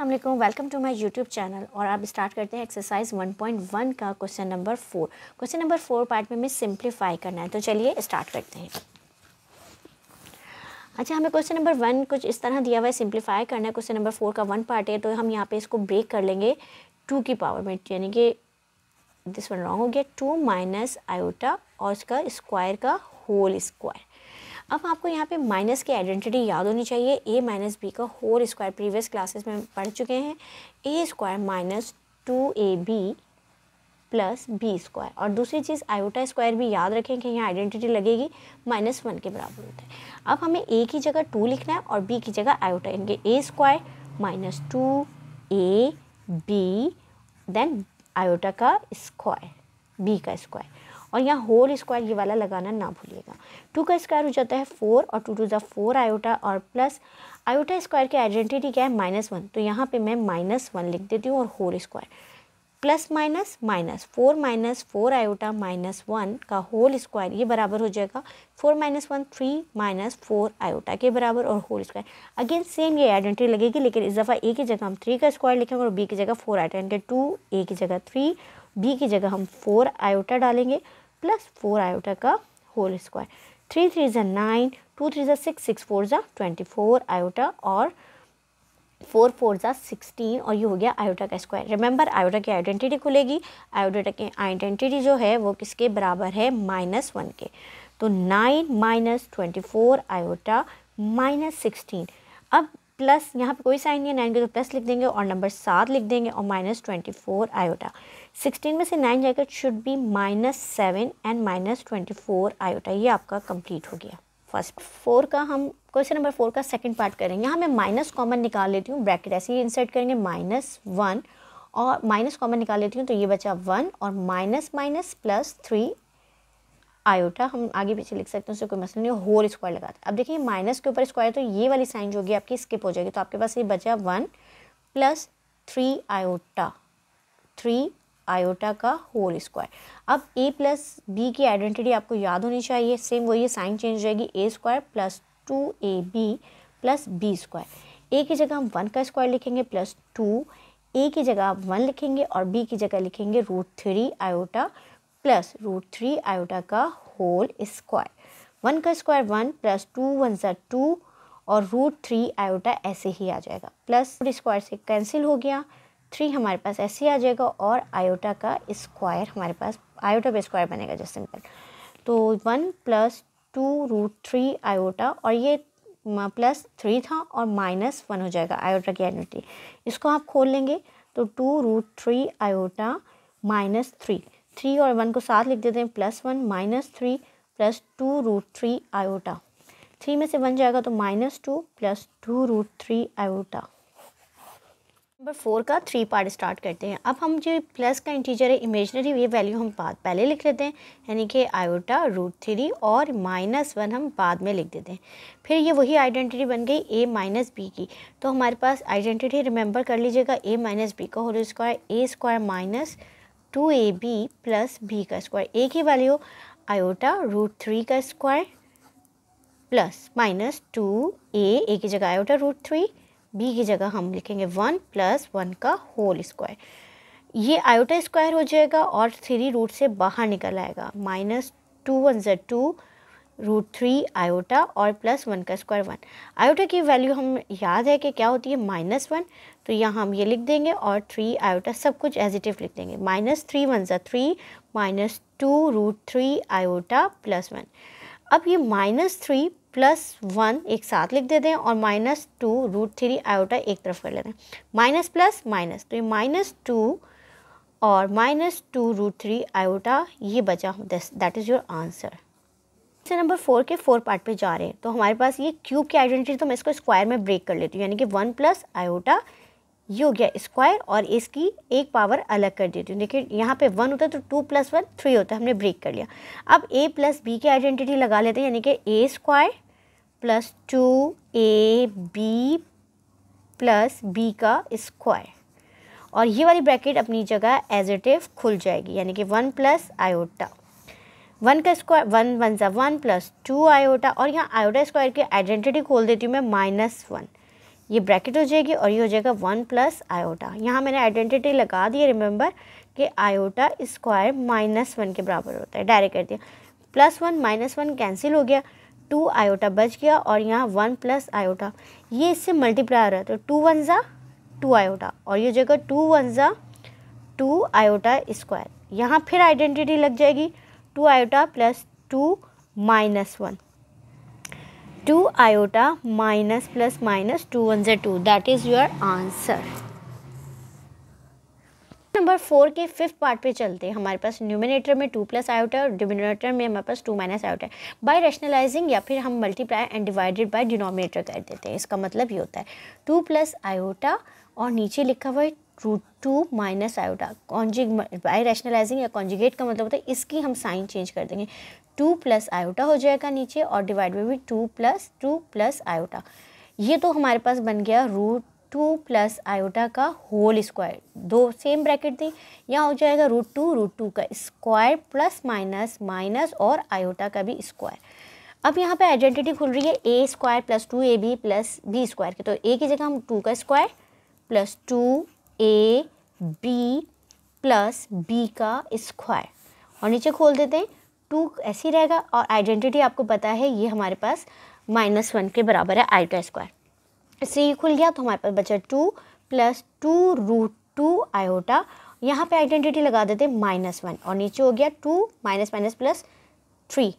अस्सलाम वालेकुम, welcome to my YouTube channel. और आप स्टार्ट करते हैं एक्सरसाइज 1.1 का question number 4। Question number 4 part में हमें सिंप्लीफाई करना है, तो चलिए स्टार्ट करते हैं। अच्छा, हमें क्वेश्चन नंबर 1 कुछ इस तरह दिया हुआ है, सिंप्लीफाई करना है। क्वेश्चन नंबर 4 का 1 पार्ट है, तो हम यहाँ पे इसको ब्रेक कर लेंगे 2 की पावर में, यानी कि दिस वन रॉन्ग हो गया, 2 माइनस आयोटा और इसका स्क्वायर का होल स्क्वायर। अब आपको यहाँ पे माइनस की आइडेंटिटी याद होनी चाहिए, ए माइनस बी का होल स्क्वायर प्रीवियस क्लासेस में पढ़ चुके हैं। A square minus 2ab plus b square. और दूसरी चीज़ आयोटा स्क्वायर भी याद रखें कि यहाँ आइडेंटिटी लगेगी -1 के बराबर होता है। अब हमें ए की जगह 2 लिखना है और बी की जगह आयोटा, इनके a square minus 2ab then iota का स्क्वायर बी का स्क्वायर, और यहाँ होल स्क्वायर ये वाला लगाना ना भूलिएगा। 2 का स्क्वायर हो जाता है 4 और 2 टू 4 आयोटा, और प्लस आयोटा स्क्वायर की आइडेंटिटी क्या है -1, तो यहाँ पे मैं -1 लिख देती हूँ और whole square plus minus minus 4 minus 4 iota -1 का होल स्क्वायर, ये बराबर हो जाएगा 4 माइनस 1 3 माइनस 4 आयोटा के बराबर और होल स्क्वायर। अगेन सेम ये आइडेंटिटी लगेगी, लेकिन इस दफ़ा ए की जगह हम 3 का स्क्वायर लिखेंगे और बी की जगह 4 आयोटा, यानी कि 2 ए की जगह 3 बी की जगह हम 4 आयोटा डालेंगे प्लस 4 आयोटा का होल स्क्वायर। 3 3 ज़ा 9, 2 3 ज़ा 6, 6 4 ज़ा 24 आयोटा और 4 4 ज़ा 16, और ये हो गया आयोटा का स्क्वायर। रिमेंबर आयोटा की आइडेंटिटी खुलेगी, आयोटा की आइडेंटिटी जो है वो किसके बराबर है -1 के, तो 9 माइनस 24 आयोटा -16। अब प्लस यहाँ पे कोई साइन नहीं है, 9 के तो प्लस लिख देंगे और नंबर 7 लिख देंगे और -24 आयोटा। 16 में से 9 जाएगा, शुड बी -7 एंड -24 आयोटा। ये आपका कंप्लीट हो गया फर्स्ट। 4 का हम क्वेश्चन नंबर 4 का सेकंड पार्ट करेंगे। यहाँ मैं माइनस कॉमन निकाल लेती हूँ, ब्रैकेट ऐसे ही इंसर्ट करेंगे -1 और माइनस कॉमन निकाल लेती हूँ, तो ये बचा 1 और माइनस माइनस प्लस 3 आयोटा। हम आगे पीछे लिख सकते हैं, उससे कोई मसला नहीं, होल स्क्वायर लगाते हैं। अब देखिए माइनस के ऊपर स्क्वायर, तो ये वाली साइन जो होगी आपकी स्किप हो जाएगी, तो आपके पास ये बचा 1 प्लस 3 आयोटा, 3 आयोटा का होल स्क्वायर। अब a प्लस बी की आइडेंटिटी आपको याद होनी चाहिए, सेम वही है, साइन चेंज हो जाएगी, a square plus 2ab plus b square. A की जगह हम 1 का स्क्वायर लिखेंगे प्लस 2, ए की जगह आप 1 लिखेंगे और बी की जगह लिखेंगे √3 आयोटा प्लस √3 आयोटा का होल स्क्वायर। 1 का स्क्वायर 1 प्लस 2 1 ज़ा 2 और √3 आयोटा ऐसे ही आ जाएगा, प्लस स्क्वायर से कैंसिल हो गया, 3 हमारे पास ऐसे ही आ जाएगा और आयोटा का स्क्वायर हमारे पास, आयोटा पे स्क्वायर बनेगा जस्ट सिंपल, तो 1 प्लस 2 √3 आयोटा, और ये प्लस 3 था और -1 हो जाएगा आयोटा की आइडेंटिटी। इसको आप खोल लेंगे तो 2 √3 आयोटा -3, 3 और 1 को साथ लिख देते हैं, +1 -3 प्लस 2 √3 आयोटा, 3 में से 1 जाएगा तो -2 प्लस 2 √3 आयोटा। नंबर 4 का 3 पार्ट स्टार्ट करते हैं। अब हम जो प्लस का इंटीजर है इमेजनरी, ये वैल्यू हम बाद पहले लिख लेते हैं, यानी कि आयोटा √3 और -1 हम बाद में लिख देते हैं। फिर ये वही आइडेंटिटी बन गई a माइनस बी की, तो हमारे पास आइडेंटिटी रिमेंबर कर लीजिएगा, a माइनस बी का whole square, a square minus 2ab plus b का स्क्वायर, a की वैल्यू आयोटा √3 का स्क्वायर प्लस -2a की जगह आयोटा √3, बी की जगह हम लिखेंगे 1 प्लस 1 का होल स्क्वायर। ये आयोटा स्क्वायर हो जाएगा और 3 रूट से बाहर निकल आएगा, -2 1 ज़ा 2 √3 आयोटा और प्लस 1 का स्क्वायर 1। आयोटा की वैल्यू हम याद है कि क्या होती है -1, तो यहाँ हम ये लिख देंगे और 3 आयोटा सब कुछ एज इट इज़ लिख देंगे, -3 1 ज़ा 3 -2 √3 आयोटा प्लस 1। अब ये -3 प्लस 1 एक साथ लिख देते हैं और -2 √3 आयोटा एक तरफ कर लेते हैं, माइनस प्लस माइनस, तो ये -2 और -2 √3 आयोटा ये बचा, that is your answer. Question number 4 के 4 पार्ट पे जा रहे हैं, तो हमारे पास ये क्यूब की आइडेंटिटी, तो मैं इसको स्क्वायर में ब्रेक कर लेती हूँ, यानी कि 1 प्लस आयोटा ये हो गया स्क्वायर और इसकी एक पावर अलग कर देती हूँ। देखिए यहाँ पे 1 होता है तो 2 + 1 3 होता है, हमने ब्रेक कर लिया। अब a प्लस बी की आइडेंटिटी लगा लेते हैं, यानी कि a square plus 2ab plus b का स्क्वायर, और ये वाली ब्रैकेट अपनी जगह एज इट इज खुल जाएगी, यानी कि 1 प्लस आयोटा, 1 का स्क्वायर 1 1 ज़ा 1 प्लस 2 आयोटा, और यहाँ आयोटा स्क्वायर की आइडेंटिटी खोल देती हूँ मैं -1, ये ब्रैकेट हो जाएगी और ये हो जाएगा 1 प्लस आयोटा। यहाँ मैंने आइडेंटिटी लगा दी है, रिमेंबर कि आयोटा स्क्वायर -1 के बराबर होता है, डायरेक्ट कर दिया। +1 -1 कैंसिल हो गया, 2 आयोटा बच गया और यहाँ 1 प्लस आयोटा, ये इससे मल्टीप्लाई हो रहा है तो 2 1 ज़ा 2 आयोटा और ये जगह 2 1 ज़ा 2 आयोटा स्क्वायर। यहाँ फिर आइडेंटिटी लग जाएगी 2 iota plus 2 -1, 2 iota minus plus minus 2 1 ज़ा 2, that is your answer. Number 4 के 5th पार्ट पे चलते हैं। हमारे पास न्यूमिनेटर में 2 प्लस आयोटा और डिनोमिनेटर में हमारे पास 2 माइनस आयोटा है। बाय रैशनलाइजिंग या फिर हम multiply and divided by denominator कर देते हैं। इसका मतलब ये होता है 2 प्लस आयोटा और नीचे लिखा हुआ है √2 माइनस आयोटा। बाय रैशनलाइजिंग या कॉन्जुगेट का मतलब होता है इसकी हम साइन चेंज कर देंगे, 2 प्लस आयोटा हो जाएगा नीचे और डिवाइड में भी 2 प्लस आयोटा। ये तो हमारे पास बन गया √2 प्लस आयोटा का होल स्क्वायर। दो सेम ब्रैकेट थी, यहाँ हो जाएगा √2 का स्क्वायर प्लस माइनस माइनस और आयोटा का भी स्क्वायर। अब यहाँ पे आइडेंटिटी खुल रही है a square plus 2ab plus b square की, तो a की जगह हम 2 का square plus 2ab plus b का स्क्वायर और नीचे खोल देते हैं 2 ऐसे ही रहेगा और आइडेंटिटी आपको पता है ये हमारे पास -1 के बराबर है आयोटा स्क्वायर। इससे ये खुल गया तो हमारे पास बचा 2 प्लस 2√2 आयोटा। यहाँ पे आइडेंटिटी लगा देते हैं -1 और नीचे हो गया 2 माइनस माइनस प्लस 3।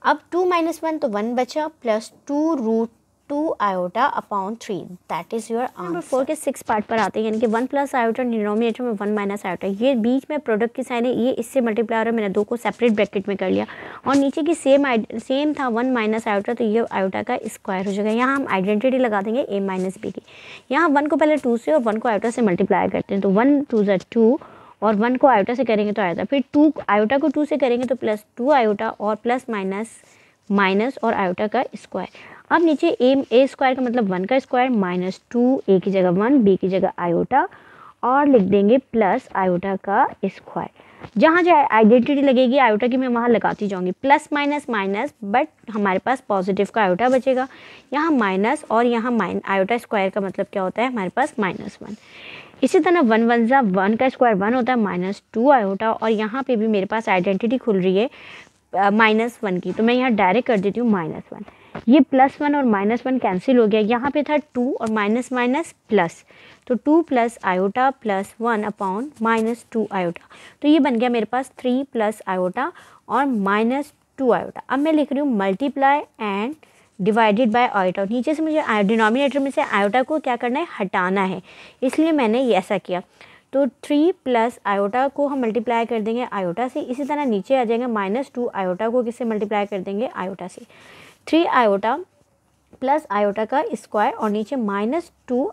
अब 2 - 1 तो 1 बचा plus 2√2 iota upon 3, that is your answer. Number 4 के 6 पार्ट पर आते हैं, यानी कि 1 प्लस आयोटा डिनोमिनेटर में 1 माइनस आयोटा। ये बीच में प्रोडक्ट की साइन है, ये इससे मल्टीप्लाई हो रहा है, मैंने 2 को सेपरेट ब्रैकेट में कर लिया और नीचे की सेम था 1 माइनस आयोटा, तो ये आयोटा का स्क्वायर हो जाएगा। यहाँ हम आइडेंटिटी लगा देंगे a माइनस बी की। यहाँ 1 को पहले 2 से और 1 को आयोटा से मल्टीप्लाई करते हैं, तो 1 2 ज़ा 2 और 1 को आयोटा से करेंगे तो आयोटा, फिर 2 आयोटा को 2 से करेंगे तो प्लस 2 आयोटा और प्लस माइनस माइनस और आयोटा का स्क्वायर। अब नीचे a स्क्वायर का मतलब 1 का स्क्वायर माइनस 2, a की जगह 1 b की जगह आयोटा और लिख देंगे प्लस आयोटा का स्क्वायर। जहाँ जहाँ आइडेंटिटी लगेगी आयोटा की मैं वहाँ लगाती जाऊँगी, प्लस माइनस माइनस, बट हमारे पास पॉजिटिव का आयोटा बचेगा। यहाँ माइनस और यहाँ आयोटा स्क्वायर का मतलब क्या होता है हमारे पास -1। इसी तरह 1 1 ज़ा 1 का स्क्वायर 1 होता है -2 आयोटा और यहाँ पे भी मेरे पास आइडेंटिटी खुल रही है -1 की, तो मैं यहाँ डायरेक्ट कर देती हूँ -1। ये +1 और -1 कैंसिल हो गया, यहाँ पे था 2 और माइनस माइनस प्लस, तो 2 plus iota plus 1 upon -2 iota, तो ये बन गया मेरे पास 3 प्लस आयोटा और -2 आयोटा। अब मैं लिख रही हूँ multiply and divided by iota. नीचे से मुझे डिनोमिनेटर में से आयोटा को क्या करना है, हटाना है, इसलिए मैंने ये ऐसा किया। तो 3 प्लस आयोटा को हम मल्टीप्लाई कर देंगे आयोटा से, इसी तरह नीचे आ जाएगा -2 आयोटा को किससे मल्टीप्लाई कर देंगे, आयोटा से। 3 आयोटा प्लस आयोटा का स्क्वायर और नीचे -2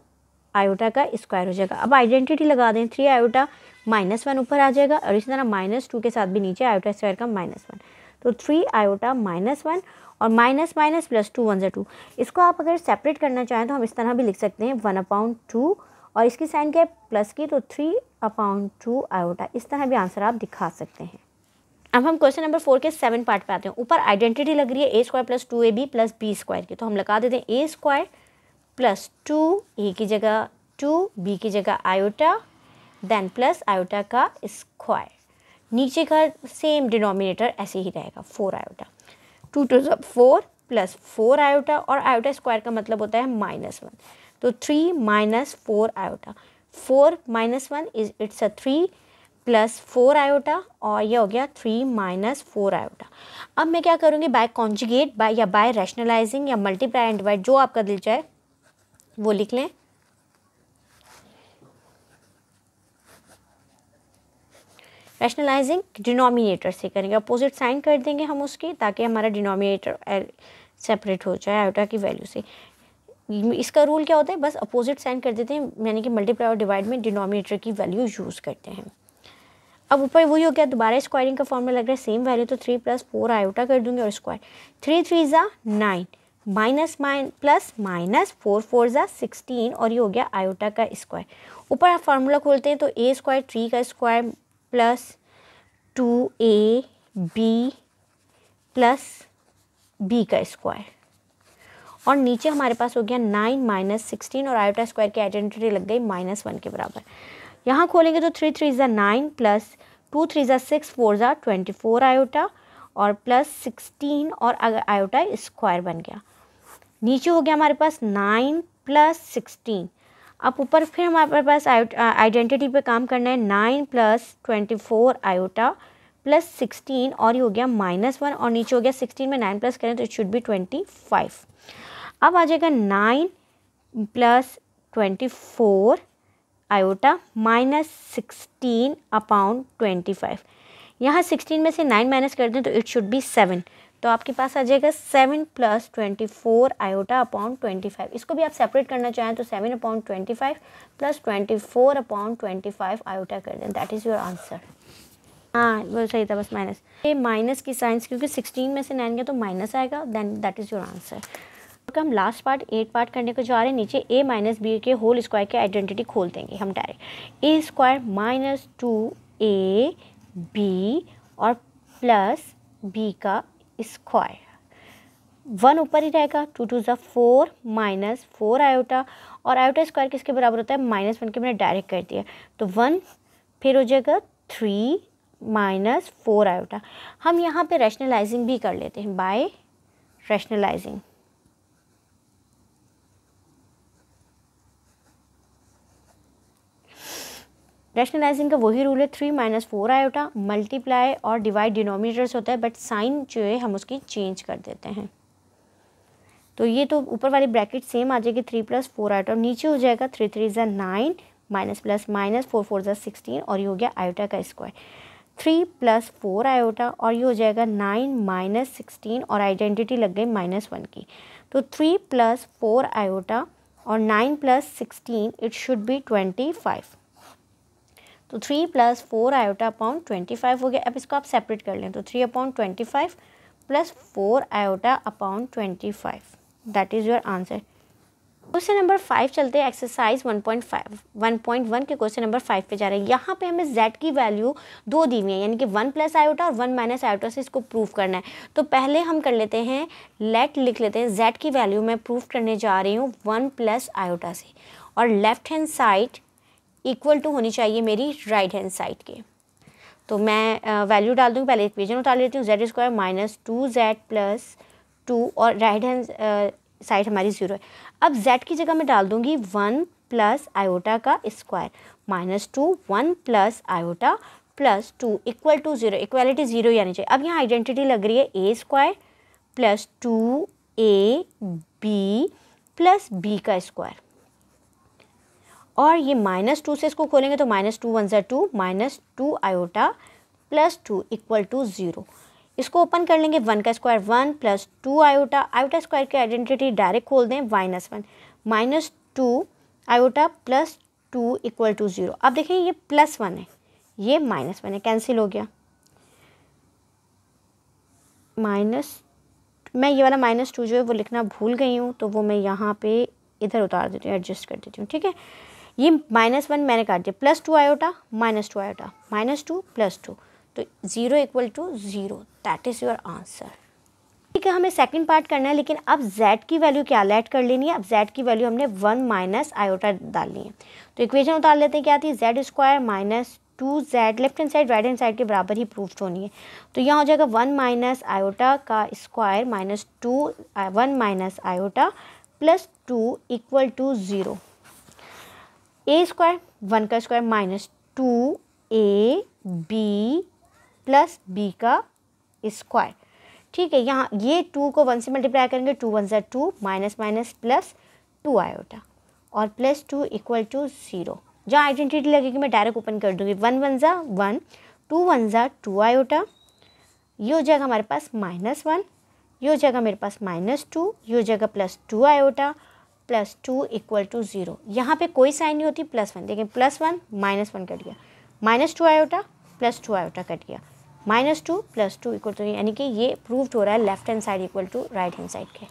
आयोटा का स्क्वायर हो जाएगा। अब आइडेंटिटी लगा दें, 3 आयोटा -1 ऊपर आ जाएगा और इसी तरह -2 के साथ भी नीचे आयोटा स्क्वायर का -1, तो 3 आयोटा -1 और माइनस माइनस प्लस 2 1 ज़ा 2। इसको आप अगर सेपरेट करना चाहें तो हम इस तरह भी लिख सकते हैं 1/2 और इसकी साइन क्या है प्लस की, तो 3/2 आयोटा। इस तरह भी आंसर आप दिखा सकते हैं। अब हम क्वेश्चन नंबर 4 के 7 पार्ट पे आते हैं। ऊपर आइडेंटिटी लग रही है a square plus 2ab plus b square की, तो हम लगा देते हैं a स्क्वायर प्लस 2 a की जगह 2 b की जगह आयोटा देन प्लस आयोटा का स्क्वायर। नीचे का सेम डिनोमिनेटर ऐसे ही रहेगा 4 आयोटा, 2 2 ज़ा 4 प्लस 4 आयोटा और आयोटा स्क्वायर का मतलब होता है -1, तो 3 minus 4 iota, 4 minus 1 is it's a 3 plus 4 iota और ये हो गया 3 माइनस 4 आयोटा। अब मैं क्या करूँगी, बाय कॉन्जुगेट या बाय रैशनलाइजिंग या मल्टीप्लाई एंड डिवाइड, जो आपका दिल चाहे वो लिख लें। रैशनलाइजिंग डिनोमिनेटर से करेंगे, अपोजिट साइन कर देंगे हम उसकी, ताकि हमारा डिनोमिनेटर सेपरेट हो जाए आयोटा की वैल्यू से। इसका रूल क्या होता है, बस अपोजिट साइन कर देते हैं, यानी कि मल्टीप्लाई और डिवाइड में डिनोमिनेटर की वैल्यू यूज़ करते हैं। अब ऊपर वही हो गया, दोबारा स्क्वायरिंग का फॉर्मूला लग रहा है सेम वैल्यू, तो 3 प्लस 4 आयोटा कर दूंगी और स्क्वायर, 3 3 ज़ा 9 माइनस प्लस माइनस 4 4 ज़ा 16 और ये हो गया आयोटा का स्क्वायर। ऊपर फार्मूला खोलते हैं तो a स्क्वायर 3 का square plus 2ab plus b का स्क्वायर और नीचे हमारे पास हो गया 9 माइनस 16 और आयोटा स्क्वायर की आइडेंटिटी लग गई -1 के बराबर। यहाँ खोलेंगे तो 3 3 ज़ा 9 प्लस 2 3 ज़ा 6 4 ज़ा 24 आयोटा और प्लस 16 और आयोटा स्क्वायर बन गया। नीचे हो गया हमारे पास 9 प्लस 16। अब ऊपर फिर हमारे पास आइडेंटिटी पे काम करना है। 9 प्लस 24 आयोटा प्लस 16 और ये हो गया -1 और नीचे हो गया 16 में 9 प्लस करें तो इट शुड बी 25। अब आ जाएगा 9 प्लस 24 आयोटा माइनस 16 अपॉन 25। यहाँ 16 में से 9 माइनस कर दें तो इट शुड बी 7। तो आपके पास आ जाएगा 7 प्लस 24 आयोटा अपॉन 25। इसको भी आप सेपरेट करना चाहें तो 7 अपॉन 25 प्लस 24 अपॉन 25 आयोटा कर दें। That is your answer. हाँ वो सही था, बस माइनस, ये माइनस की साइंस क्योंकि 16 में से 9 गया तो माइनस आएगा, then that is your answer. तो हम लास्ट पार्ट 8 पार्ट करने को जा रहे हैं। नीचे a माइनस बी के होल स्क्वायर की आइडेंटिटी खोल देंगे हम direct. a square minus 2a b और प्लस b का स्क्वायर, 1 ऊपर ही रहेगा, 2 2 ज़ा 4 माइनस 4 आयोटा और आयोटा स्क्वायर किसके बराबर होता है -1 के, मैंने डायरेक्ट कर दिया तो 1 फिर हो जाएगा 3 माइनस 4 आयोटा। हम यहाँ पे रैशनलाइजिंग भी कर लेते हैं बाय रैशनलाइजिंग। रैशनलाइजिंग का वही रूल है, 3 माइनस 4 आयोटा मल्टीप्लाई और डिवाइड डिनोमिनेटर्स होता है, बट साइन जो है हम उसकी चेंज कर देते हैं। तो ये तो ऊपर वाली ब्रैकेट सेम आ जाएगी 3 प्लस 4 आयोटा और नीचे हो जाएगा 3 3 ज़ा 9 माइनस प्लस माइनस 4 4 ज़ा 16 और ये हो गया आयोटा का स्क्वायर। 3 प्लस 4 आयोटा और ये हो जाएगा 9 माइनस 16 और आइडेंटिटी लग गई -1 की। तो 3 प्लस 4 आयोटा और 9 प्लस 16 इट शुड बी 25। तो 3 प्लस 4 आयोटा अपॉन 25 हो गया। अब इसको आप सेपरेट कर लें तो 3 upon 25 plus 4 iota upon 25, that is your answer. Question number 5 चलते हैं। एक्सरसाइज 1.1 के क्वेश्चन नंबर 5 पे जा रहे हैं। यहाँ पे हमें z की वैल्यू 2 दी हुई है, यानी कि 1 प्लस आयोटा और 1 माइनस आयोटा से इसको प्रूव करना है। तो पहले हम कर लेते हैं, लेट लिख लेते हैं z की वैल्यू मैं प्रूव करने जा रही हूँ 1 प्लस आयोटा से, और left hand side equal to होनी चाहिए मेरी राइट हैंड साइड के। तो मैं वैल्यू डाल दूँगी, पहले इक्वेशन उतार लेती हूँ। z square minus 2z plus 2 और राइट हैंड साइड हमारी 0 है। अब z की जगह मैं डाल दूँगी 1 प्लस आयोटा का square minus 2 1 plus iota plus 2 equal to 0। Equality 0 ही आनी चाहिए। अब यहाँ आइडेंटिटी लग रही है a square plus 2ab plus b का स्क्वायर, और ये -2 से इसको खोलेंगे तो -2 1 ज़ा 2 minus 2 iota plus 2 equal to 0। इसको ओपन कर लेंगे, 1 का square 1 plus 2 iota, iota square की आइडेंटिटी डायरेक्ट खोल दें -1 minus 2 iota plus 2 equal to 0। अब देखिए ये +1 है, ये -1 है, कैंसिल हो गया। मैं ये वाला -2 जो है वो लिखना भूल गई हूँ, तो वो मैं यहाँ पे इधर उतार देती हूँ, एडजस्ट कर देती हूँ, ठीक है। ये -1 मैंने काट दिया, +2 आयोटा -2 आयोटा -2 प्लस 2, तो 0 equal to 0, that is your answer. ठीक है, हमें सेकंड पार्ट करना है, लेकिन अब z की वैल्यू क्या लेट कर लेनी है। अब z की वैल्यू हमने 1 माइनस आयोटा डालनी है। तो इक्वेशन उतार लेते हैं, क्या थी, z square minus 2z left hand side right hand side के बराबर ही प्रूफ होनी है। तो यहाँ हो जाएगा 1 माइनस आयोटा का square minus 1 minus iota plus 2 equal to 0। a square 1 का square minus 2ab plus b का स्क्वायर, ठीक है। यहाँ ये 2 को 1 से मल्टीप्लाई करेंगे, 2 1 ज़ा 2 माइनस माइनस प्लस 2 आयोटा और प्लस 2 इक्वल टू 0। जहाँ आइडेंटिटी लगेगी मैं डायरेक्ट ओपन कर दूँगी, 1 1 ज़ा 1 2 1 ज़ा 2 आयोटा, ये हो जाएगा हमारे पास -1, ये हो जाएगा मेरे पास -2, ये हो जाएगा plus 2 iota plus 2 equal to 0। यहाँ पे कोई साइन नहीं होती, +1, देखिए +1 -1 कट गया, -2 आयोटा प्लस 2 आयोटा कट गया, -2 प्लस 2 इक्वल टू, यानी कि ये प्रूव्ड हो रहा है left hand side equal to right hand side के।